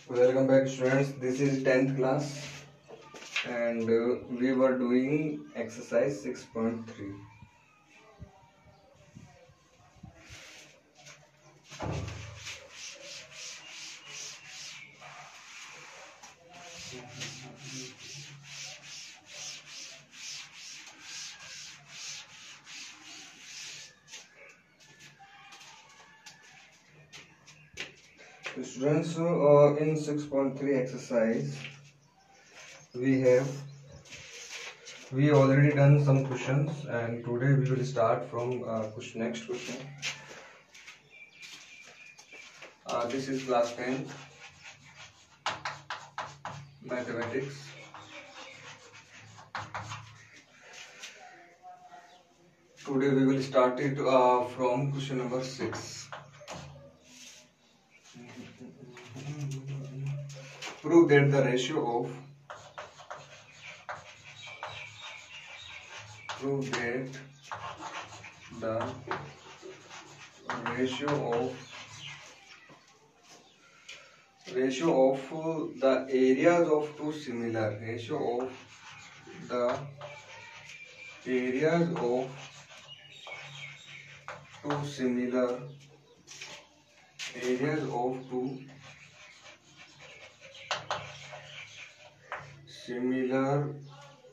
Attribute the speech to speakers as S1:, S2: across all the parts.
S1: Welcome back, students. This is 10th class and we were doing exercise 6.3. Students, in 6.3 exercise, we already done some questions, and today we will start from next question. This is class 10 mathematics. Today we will start it from question number 6. Prove that the ratio of the areas of two similar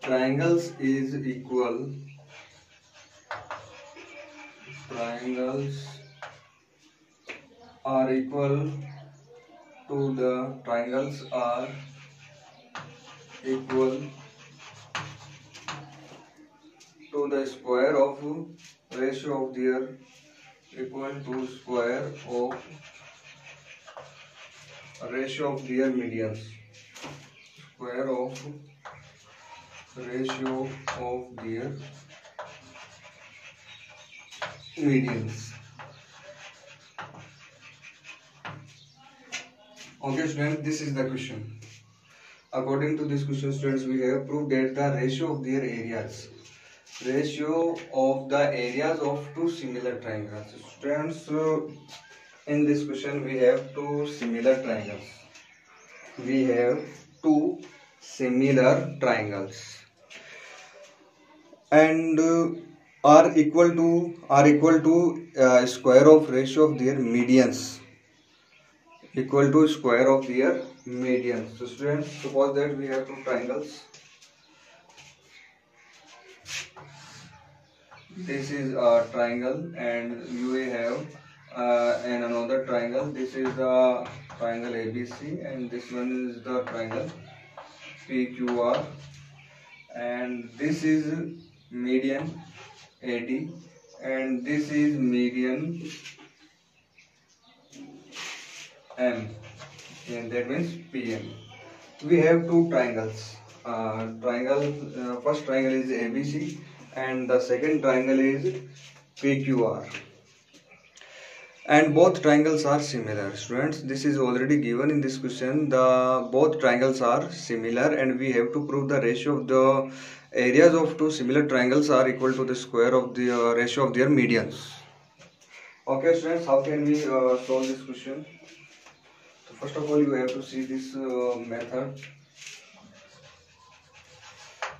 S1: triangles is equal to the square of ratio of their medians. Okay, students, this is the question. According to this question, students, we have proved that the ratio of the areas of two similar triangles. Students, in this question we have two similar triangles. And are equal to square of ratio of their medians. So students, suppose that we have two triangles. This is a triangle and you have and another triangle. This is the triangle ABC and this one is the triangle PQR, and this is median AD and this is median M, and that means PM. We have two triangles. First triangle is ABC and the second triangle is PQR, and both triangles are similar. Students, this is already given in this question. Both triangles are similar and we have to prove the ratio of the areas of two similar triangles are equal to the square of the ratio of their medians. Okay, students, how can we solve this question? So first of all, you have to see this method.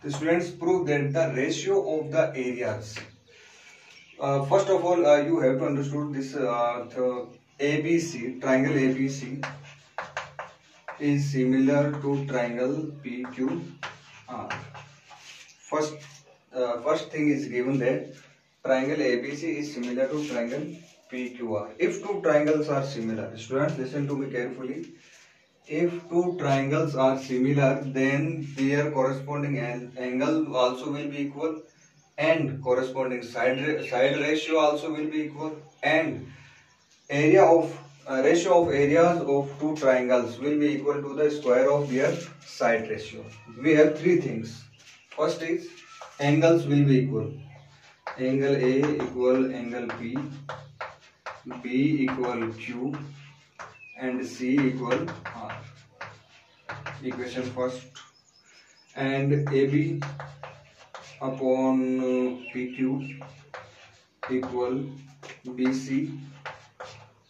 S1: The students, prove that the ratio of the areas. First of all, you have to understand this the triangle ABC is similar to triangle PQR. First thing is given that triangle ABC is similar to triangle PQR. If two triangles are similar, students, listen to me carefully. If two triangles are similar, then their corresponding angle also will be equal, and corresponding side ratio also will be equal, and ratio of areas of two triangles will be equal to the square of their side ratio. We have three things. First is angles will be equal. Angle A equal angle P, B equal Q, and C equal R. Equation first. And AB upon PQ equal BC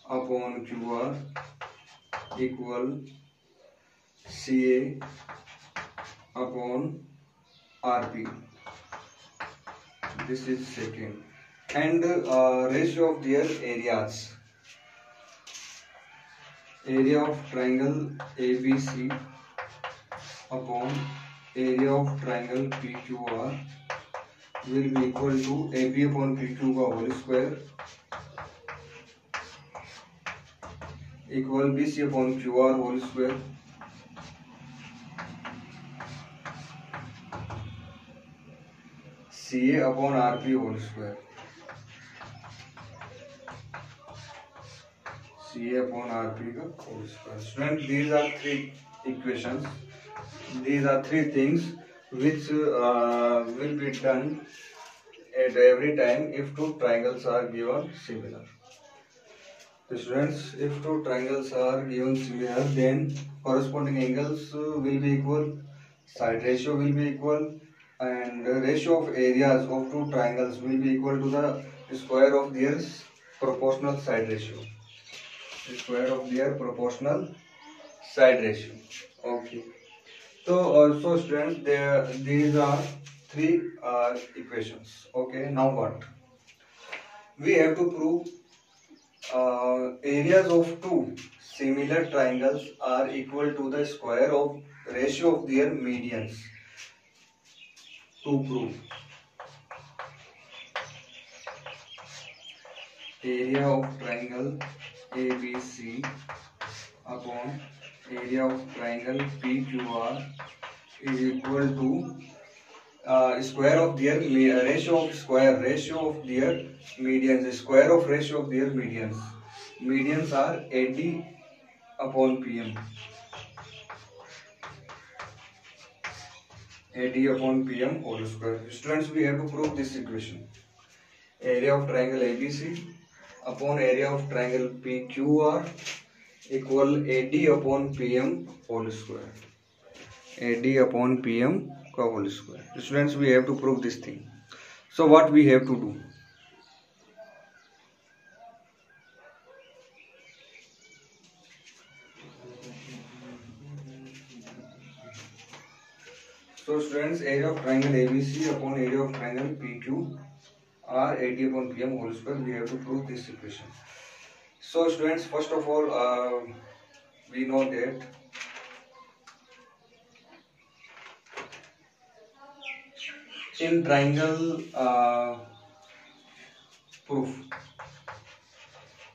S1: upon QR equal CA upon RP. This is second. And ratio of their areas. Area of triangle ABC upon area of triangle PQR will be equal to AB upon PQ का whole square equal BC upon QR whole square CA upon RP whole square. CA upon RP का whole square. Students, these are three equations. These are three things which will be done at every time if two triangles are given similar. Students, if two triangles are given similar, then corresponding angles will be equal, side ratio will be equal, and the ratio of areas of two triangles will be equal to the square of their proportional side ratio. The square of their proportional side ratio. Okay. So also students, these are three equations. Okay. Now what? We have to prove areas of two similar triangles are equal to the square of ratio of their medians. To prove area of triangle ABC upon area of triangle PQR is equal to square of their ratio of their medians. Square of ratio of their medians. Medians are AD upon PM. AD upon PM whole square. Students, we have to prove this equation. Area of triangle ABC upon area of triangle PQR equal AD upon PM whole square. AD upon PM का whole square. Students, we have to prove this thing. So what we have to do? So students, area of triangle ABC upon area of triangle PQ are AD upon PM whole square. We have to prove this equation. So students, first of all, we know that in triangle proof,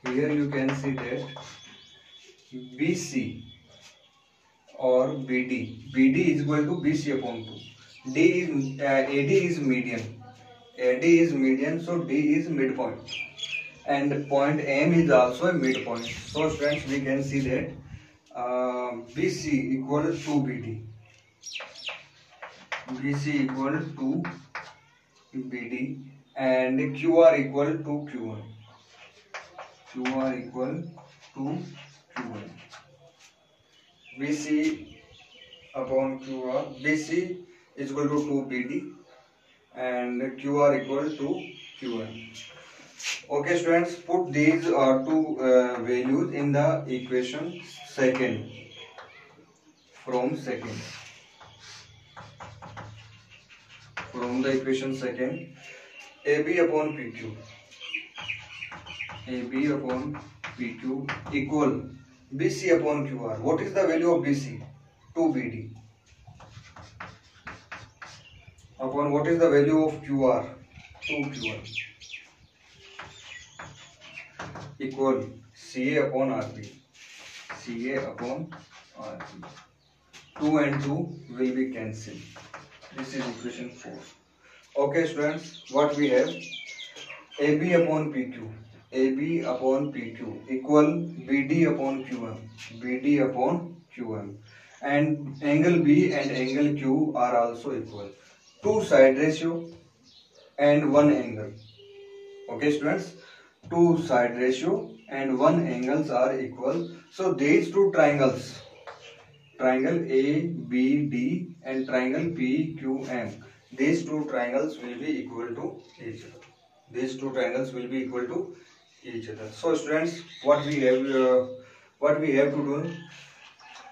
S1: here you can see that BC or BD is equal to BC upon 2. AD is median. AD is median, so D is midpoint. And point M is also a midpoint. So friends, we can see that BC equal to BD. BC equal to BD and QR equal to Q1. QR equal to Q1. BC upon QR. BC is equal to 2 BD and QR equal to Q1. Okay students, put these two values in the equation second. From the equation second, AB upon PQ. AB upon PQ equal BC upon QR. What is the value of BC? 2 BD. Upon what is the value of QR? 2 QR. Equal CA upon RP. CA upon RP. 2 and 2 will be cancelled. This is equation 4. Okay students, what we have? AB upon PQ. AB upon PQ equal BD upon QM. BD upon QM. And angle B and angle Q are also equal. 2 side ratio and 1 angle. Okay students, 2 side ratio and 1 angles are equal. So these two triangles, triangle ABD and triangle PQM, these two triangles will be equal to each other. These two triangles will be equal to each other. So students, what we have to do?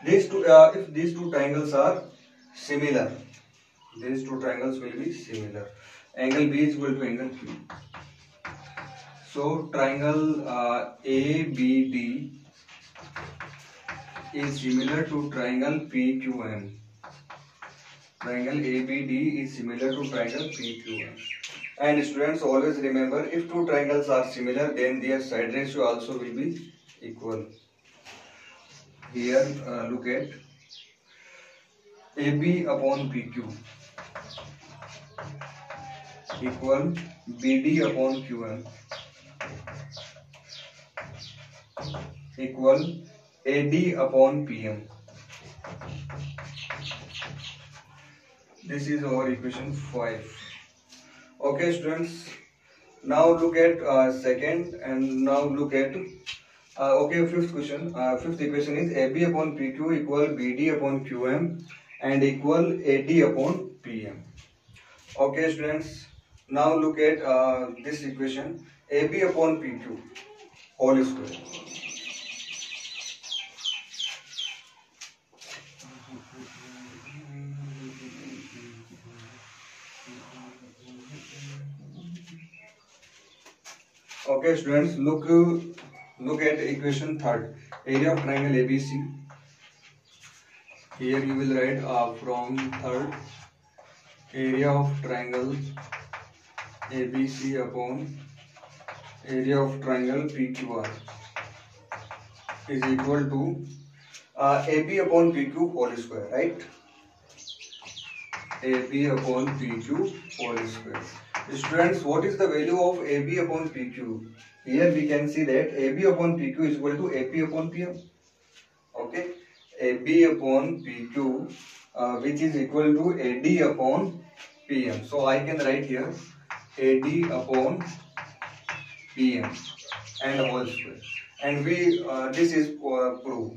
S1: These two, if these two triangles are similar, these two triangles will be similar. Angle B is equal to angle Q. So triangle ABD is similar to triangle PQM. Triangle ABD is similar to triangle PQM. And students, always remember, if two triangles are similar, then their side ratio also will be equal. Here, look at AB upon PQ equal BD upon QM equal AD upon PM. This is our equation 5. Okay, students. Now look at second, and now look at fifth question. Fifth equation is AB upon PQ equal BD upon QM and equal AD upon PM. Okay, students. Now look at this equation, AB upon PQ whole square. Okay, students, look at equation third. Area of triangle ABC. Here you will write from third, area of triangle ABC upon area of triangle PQR is equal to AB upon PQ whole square, right? AB upon PQ whole square. Students, what is the value of AB upon PQ? Here we can see that AB upon PQ is equal to AP upon PM. Okay, AB upon PQ, which is equal to AD upon PM. So I can write here AD upon PM and whole square. And this is proof.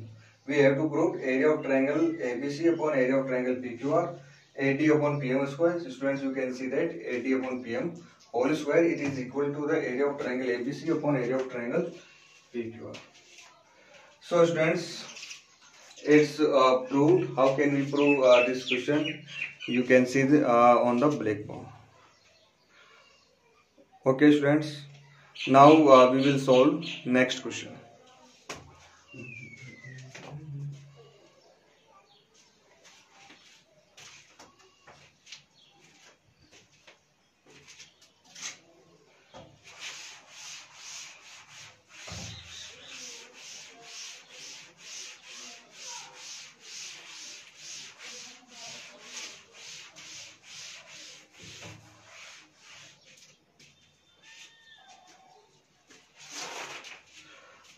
S1: We have to prove area of triangle ABC upon area of triangle PQR, AD upon PM square. So students, you can see that AD upon PM whole square, it is equal to the area of triangle ABC upon area of triangle PQR. So students, it's proved. How can we prove this question? You can see on the blackboard. Okay, students. Now we will solve next question.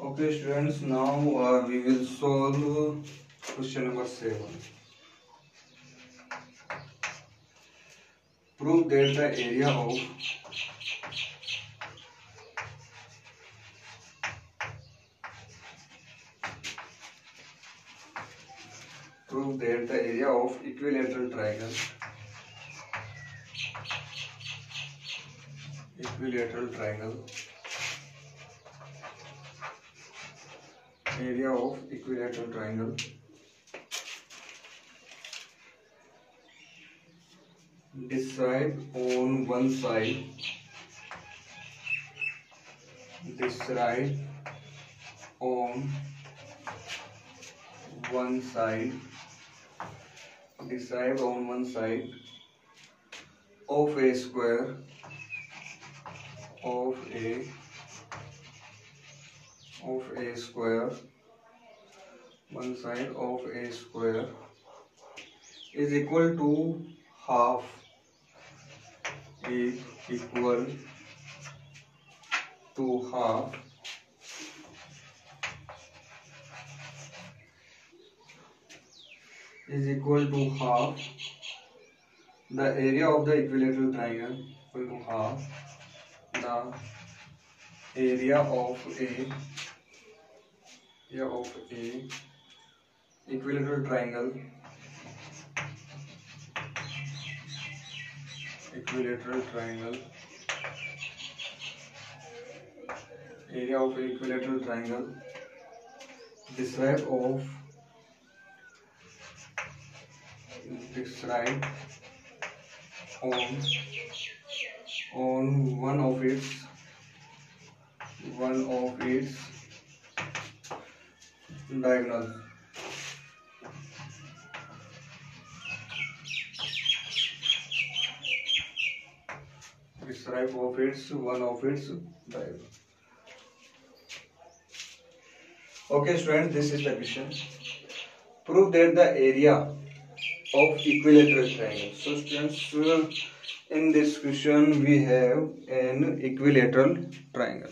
S1: Okay, students, now we will solve question number 7. Prove that the area of equilateral triangle area of equilateral triangle described on one side of a square one side of a square is equal to half is equal to half the area of the equilateral triangle equal to half the area of a equilateral triangle area of equilateral triangle described of describe on one of its diagonals. Describe one of its diagonals. Okay, students, this is the question. Prove that the area of equilateral triangle. So, students, in this question we have an equilateral triangle.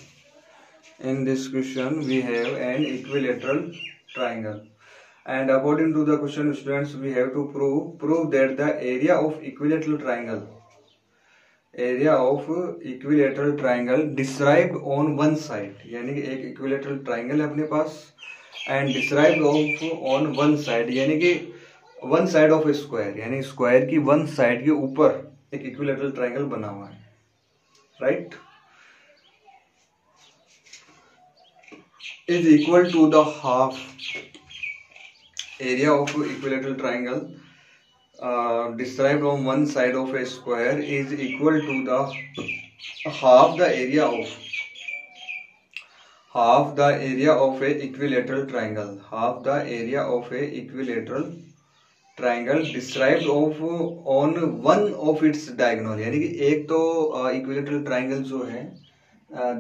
S1: In this question we have an equilateral triangle, and according to the question, students, we have to prove that the area of equilateral triangle described on one side, यानी कि एक equilateral triangle है अपने पास, and described on one side, यानी कि one side of square, यानी square की one side के ऊपर एक इक्विलेटरल ट्राइंगल बना हुआ है, right, is equal to the half area of equilateral triangle described on one side of a square is equal to the half the area of a equilateral triangle, half the area of a equilateral triangle described on one of its diagonal, यानी कि एक तो equilateral triangle जो है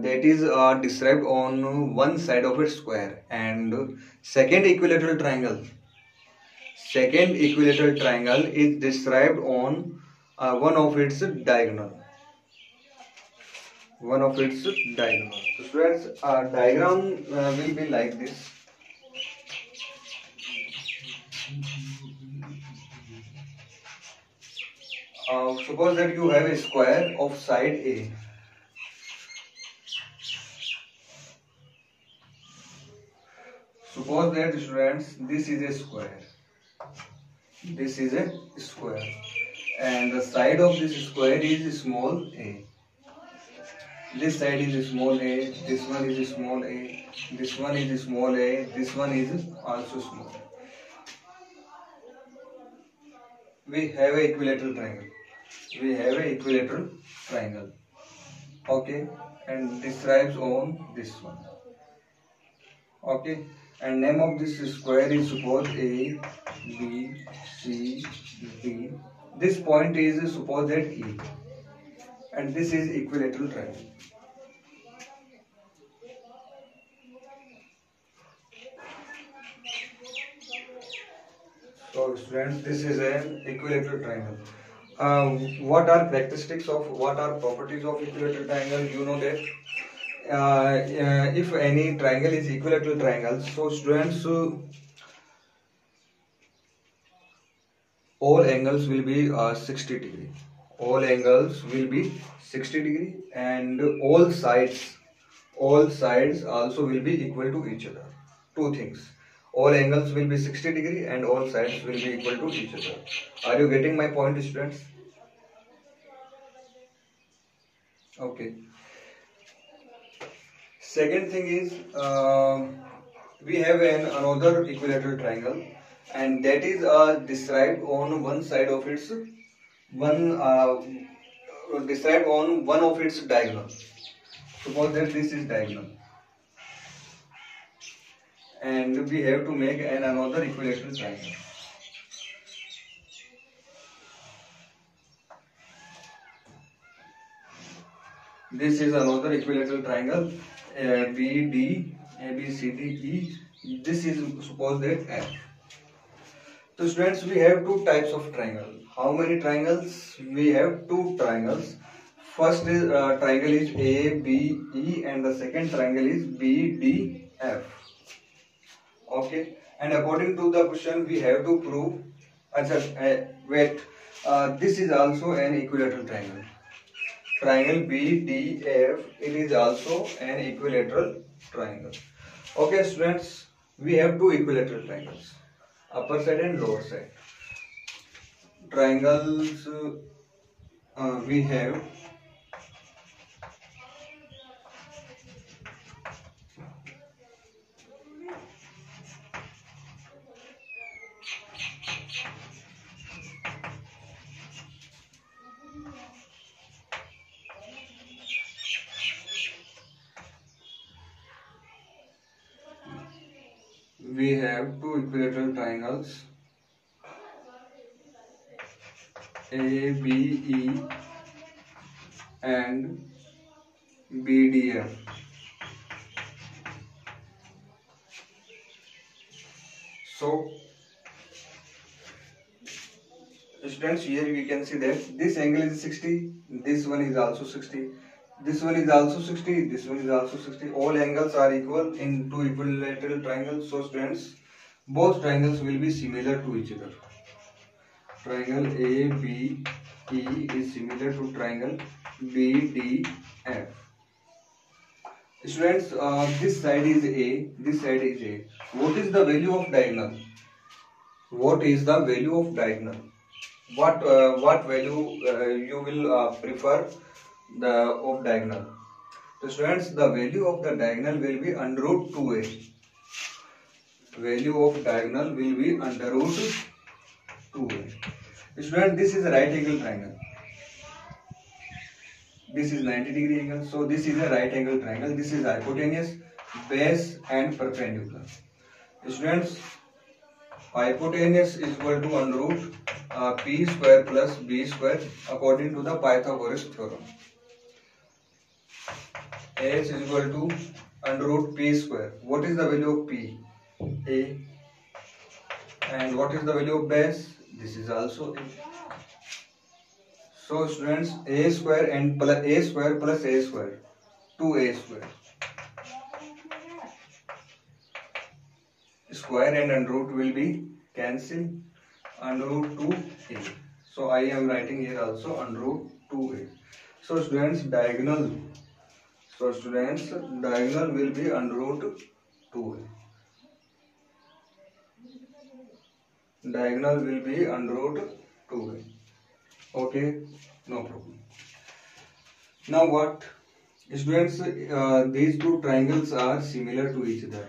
S1: that is described on one side of its square, and second equilateral triangle is described on one of its diagonal. So students, diagram will be like this. Suppose that you have a square of side A. Suppose that, students, this is a square. And the side of this square is small a. This side is small a, this one is small a, this one is small a, this one is also small. We have a equilateral triangle. Okay, and describes on this one. Okay, and name of this square is suppose A, B, C, D. This point is suppose that E, and this is equilateral triangle. So students, this is an equilateral triangle. What are properties of equilateral triangle? You know that if any triangle is equilateral triangle, so students, all angles will be 60 degree. All angles will be 60 degree, and all sides also will be equal to each other. Two things. All angles will be 60 degree and all sides will be equal to each other. Are you getting my point, students? Okay. Second thing is we have another equilateral triangle, and that is described on one side of its diagonal. Suppose that this is diagonal, and we have to make another equilateral triangle. This is another equilateral triangle, BD, ABCD, E. This is suppose that F. So students, we have two types of triangle. How many triangles? We have two triangles. First is triangle is ABE, and the second triangle is BDF. Okay, and according to the question, we have to prove. This is also an equilateral triangle. Triangle BDF, it is also an equilateral triangle. Okay, students, we have two equilateral triangles, upper side and lower side. Triangles we have we have two equilateral triangles ABE and BDF. So students, here we can see that this angle is 60, this one is also 60, this one is also 60, this one is also 60. All angles are equal in two equilateral triangles. So students, both triangles will be similar to each other. Triangle ABE is similar to triangle BDF. Students, this side is A, this side is A. What is the value of diagonal? What is the value of diagonal? What value you will prefer the of diagonal? So students, the value of the diagonal will be under root 2a. Value of diagonal will be under root 2a. Students, this is a right angle triangle. This is 90-degree angle. So this is a right angle triangle. This is hypotenuse, base and perpendicular. Students, hypotenuse is equal to under root p square plus b square according to the Pythagoras theorem. H is equal to under root p square. What is the value of p? A. And what is the value of base? This is also A. So students, a square and plus a square plus a square, 2a square. Square and under root will be cancelled. Under root 2a. So I am writing here also under root 2a. So students, diagonal. So students, diagonal will be under root 2a. Diagonal will be under root 2a. Okay, no problem. Now what? Students, these two triangles are similar to each other.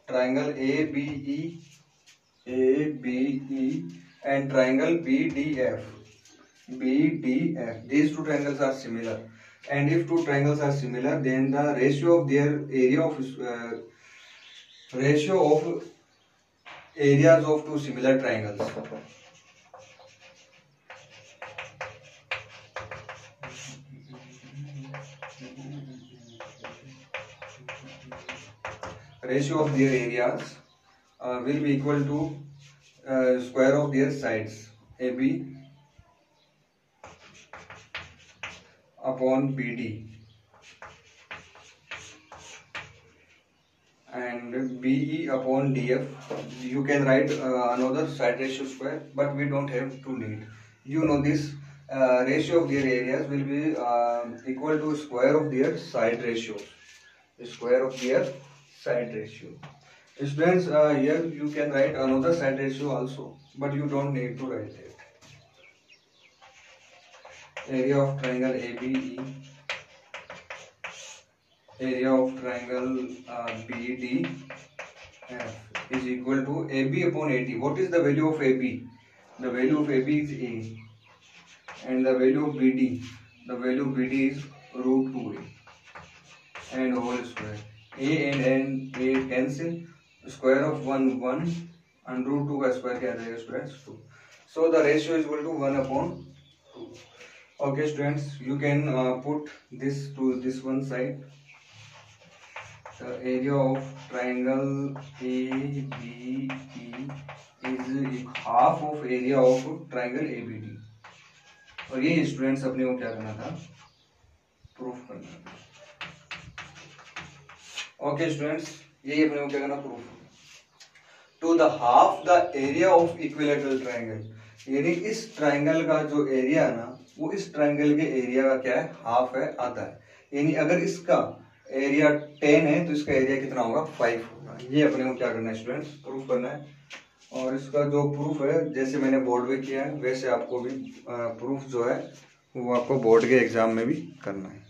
S1: Triangle ABE and triangle BDF. These two triangles are similar. And if two triangles are similar, then the ratio of their area of areas of two similar triangles. Ratio of their areas will be equal to square of their sides AB upon BD and BE upon DF. You can write another side ratio square, but we don't have to need. You know this ratio of their areas will be equal to square of their side ratio. Square of their side ratio. Students, here you can write another side ratio also, but you don't need to write it. Area of triangle ABE, area of triangle BDF is equal to AB upon AD. What is the value of AB? The value of AB is A, and the value of BD, the value of BD is root 2A and whole square. A and A cancel. Square of 1 and root 2 का square क्या रहेगा students 2. So the ratio is equal to 1 upon 2. Okay students, you can put this to this one side. The area of triangle ABE is half of area of triangle ABD. और ये students अपने को क्या करना था? Proof करना था. Okay students, ये अपने को क्या करना? Proof. To the half the area of equilateral triangle. यानी इस ट्राइंगल का जो एरिया है ना, वो इस ट्राइंगल के एरिया का क्या है? हाफ है, आधा है. यानी अगर इसका एरिया 10 है तो इसका एरिया कितना होगा? 5 होगा. ये अपने को क्या करना है स्टूडेंट्स? प्रूफ करना है. और इसका जो प्रूफ है, जैसे मैंने बोर्ड में किया है वैसे आपको भी प्रूफ जो है वो आपको बोर्ड के एग्जाम में भी करना है.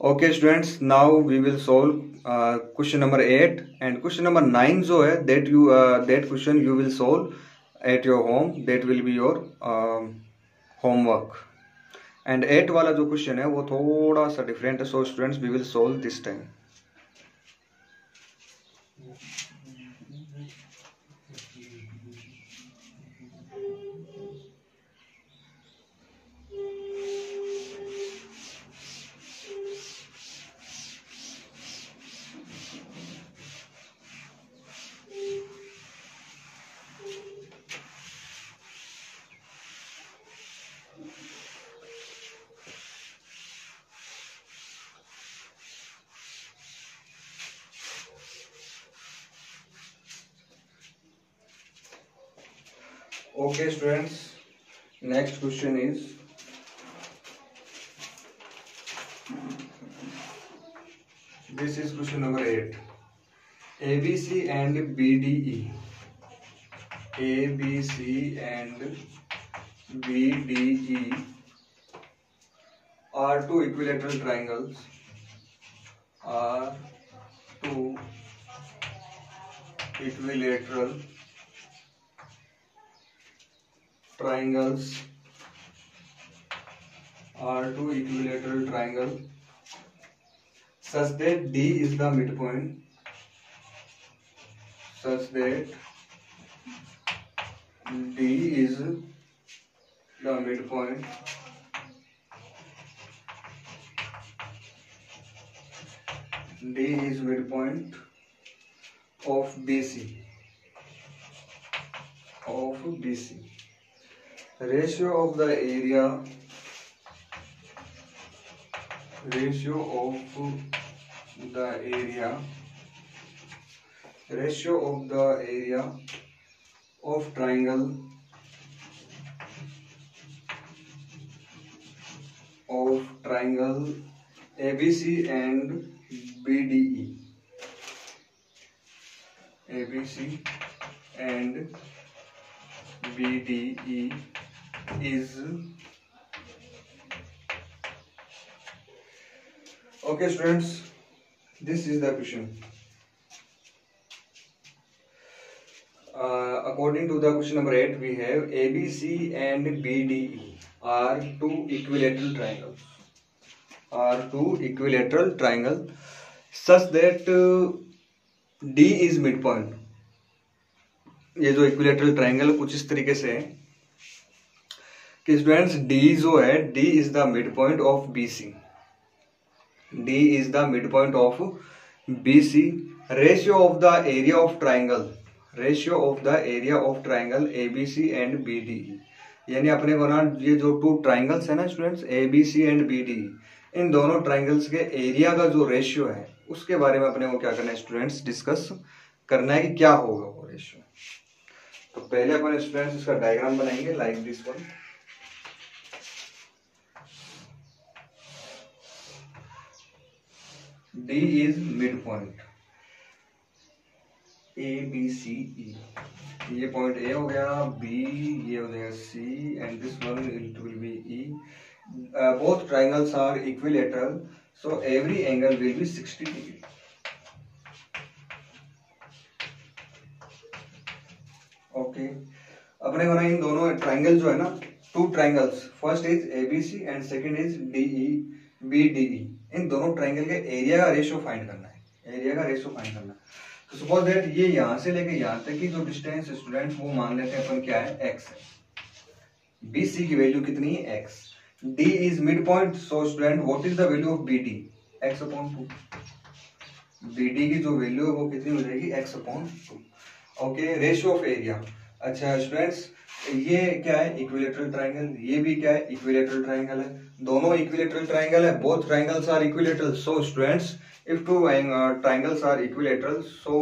S1: Okay students, now we will solve question number 8 and question number 9 जो है that question you will solve at your home. That will be your homework. And 8 वाला जो क्वेश्चन है वो थोड़ा सा डिफरेंट है. So students, we will solve this time. Okay, students. Next question is, this is question number 8. ABC and BDE. ABC and BDE are two equilateral triangles. Are two equilateral triangles. Are two equilateral triangles such that D is the midpoint. Such that D is the midpoint D is midpoint of BC. Ratio of the area of triangle ABC and BDE. ABC and BDE is, okay students, this is the question. According to the question number 8, we have ABC and BDE are two equilateral triangles. Such that D is midpoint. ये जो equilateral triangle कुछ इस तरीके से है कि students D जो है, D is the mid point of BC. D is the midpoint of BC. Ratio of the area of triangle ABC and BDE. यानी अपने को ना ये जो टू ट्राइंगल्स है ना स्टूडेंट्स, ABC एंड BDE, इन दोनों ट्राइंगल्स के एरिया का जो रेशियो है उसके बारे में अपने को क्या करना है स्टूडेंट्स, डिस्कस करना है कि क्या होगा वो रेशियो. तो पहले अपन स्टूडेंट्स इसका डायग्राम बनाएंगे like this one. D is midpoint A B C E. ये पॉइंट A हो गया, B ये हो जाएगा C and this one it will be E. Both triangles are equilateral, so every angle will be 60 degree. Okay. अपने को ना इन दोनों ट्राइंगल जो है ना, two triangles, first is ABC and second is BDE. इन दोनों ट्राइंगल के एरिया का रेशियो फाइंड करना है. तो सपोज दैट ये यहां से लेके यहां तक की जो डिस्टेंस स्टूडेंट वो मान लेते हैं अपन क्या है, x है. BC की वैल्यू कितनी है, x. D is mid point, so student what is the value of BD, x/2. BD की जो वैल्यू है वो कितनी हो जाएगी, x/2. Okay. Ratio of area. अच्छा स्टूडेंट्स, ये क्या है, इक्विलेटरल ट्राइंगल. ये भी क्या है, इक्विलेटरल ट्राइंगल है. दोनों इक्विलेटरल ट्राइंगल है. Both triangles are equilateral. So students, if two triangles are equilateral, so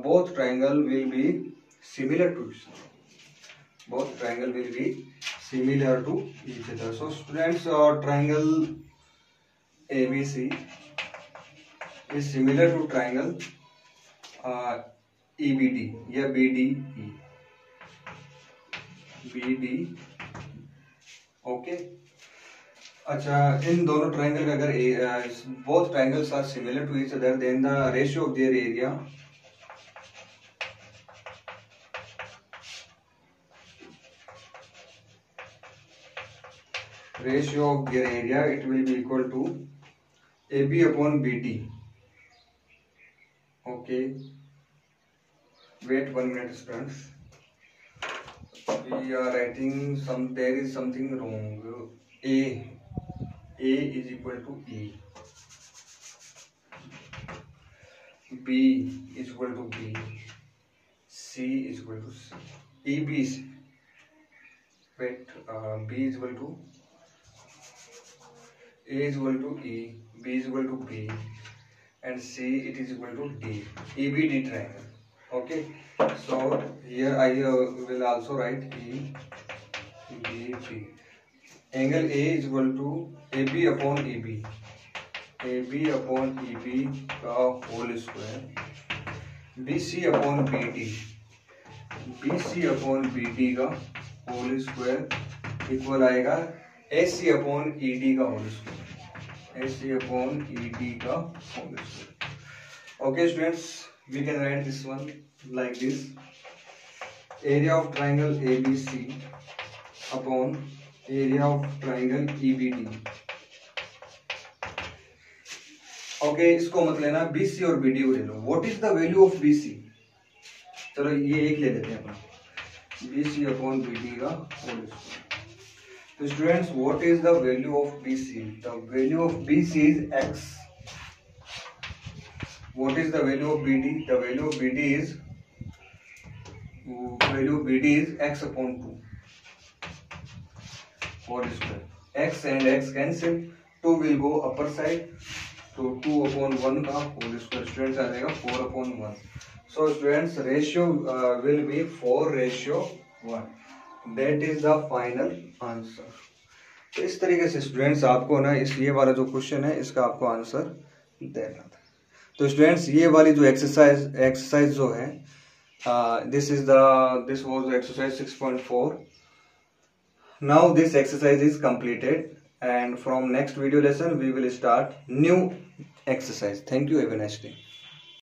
S1: both triangle will be similar to each other. So students, triangle ABC is similar to triangle EBD या BDE. Okay. अच्छा, इन दोनों triangle का अगर both triangles are similar to each other, then the ratio of their area it will be equal to AB upon BD. Okay, wait 1 minute students. We are writing there is something wrong. A is equal to E, B is equal to B, C is equal to C. B is equal to A is equal to E, B is equal to B, and C it is equal to D. EBD triangle. Okay, so here I will also write EBD. Angle A is equal to AB upon EB, AB upon EB का whole square, BC upon BD, BC upon BD का whole square equal आएगा AC upon ED का whole square, AC upon ED का whole square. Okay students, we can write this one like this. Area of triangle ABC upon area of triangle EBD. Okay, इसको मत लेना, BC और BD को ले लो. What is the value of BC? चलो ये एक ले लेते हैं अपना, BC अपॉन BD का होल स्क्वायर. तो students, what is the value of BC? The value of BC is x. What is the value of BD? The value of BD is x upon 2 whole square. x and x cancel, 2 will go upper side, तो 2 upon 1 का whole square students आ जाएगा 4 upon 1. So students, ratio will be 4:1. That is the final answer. तो इस तरीके से students आपको ना ये वाला जो क्वेश्चन है इसका आपको आंसर देना था. तो स्टूडेंट्स, ये वाली जो एक्सरसाइज जो है, this was exercise 6.4. Now this exercise is completed. And from next video lesson we will start new exercise. Thank you. Have a nice day.